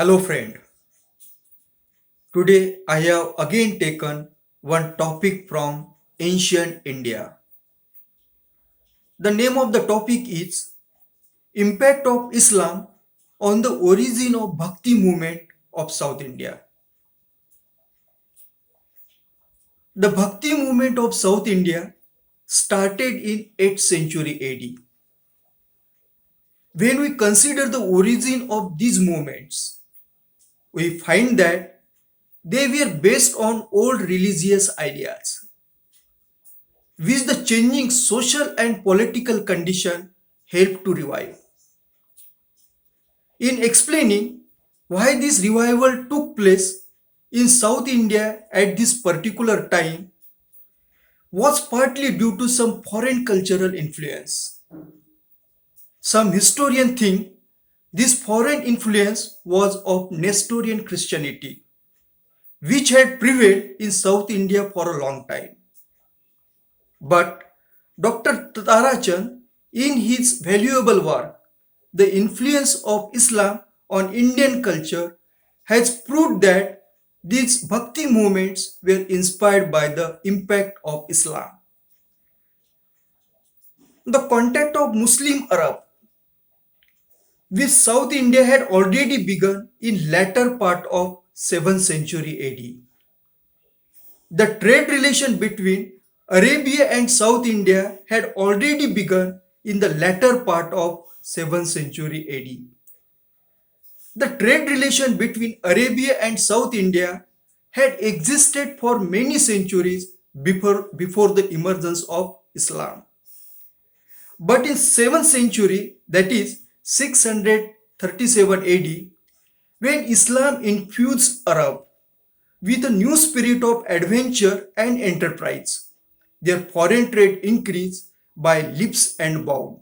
Hello, friend. Today I have again taken one topic from ancient India. The name of the topic is Impact of Islam on the Origin of Bhakti Movement of South India. The Bhakti movement of South India started in 8th century AD. When we consider the origin of these movements, we find that they were based on old religious ideas which the changing social and political condition helped to revive. In explaining why this revival took place in South India at this particular time was partly due to some foreign cultural influence. Some historians think this foreign influence was of Nestorian Christianity, which had prevailed in South India for a long time. But Dr. Tarachan, in his valuable work, The Influence of Islam on Indian Culture, has proved that these Bhakti movements were inspired by the impact of Islam. The contact of Muslim Arab with South India had already begun in latter part of 7th century AD. The trade relation between Arabia and South India had already begun in the latter part of 7th century AD. The trade relation between Arabia and South India had existed for many centuries before the emergence of Islam. But in 7th century, that is 637 AD, when Islam infused Arab with a new spirit of adventure and enterprise, their foreign trade increased by leaps and bounds.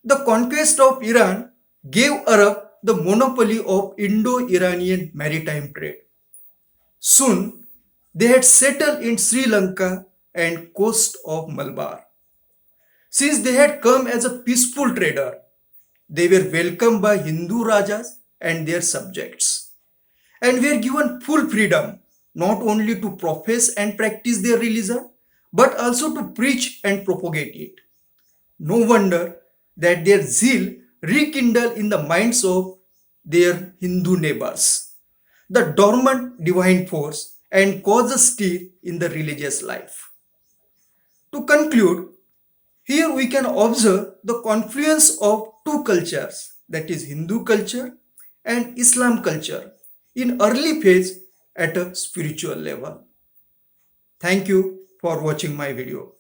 The conquest of Iran gave Arab the monopoly of Indo-Iranian maritime trade. Soon, they had settled in Sri Lanka and coast of Malabar. Since they had come as a peaceful trader, they were welcomed by Hindu Rajas and their subjects, and were given full freedom not only to profess and practice their religion, but also to preach and propagate it. No wonder that their zeal rekindled in the minds of their Hindu neighbors the dormant divine force and caused a stir in the religious life. To conclude, here we can observe the confluence of two cultures, that is Hindu culture and Islam culture, in early phase at a spiritual level. Thank you for watching my video.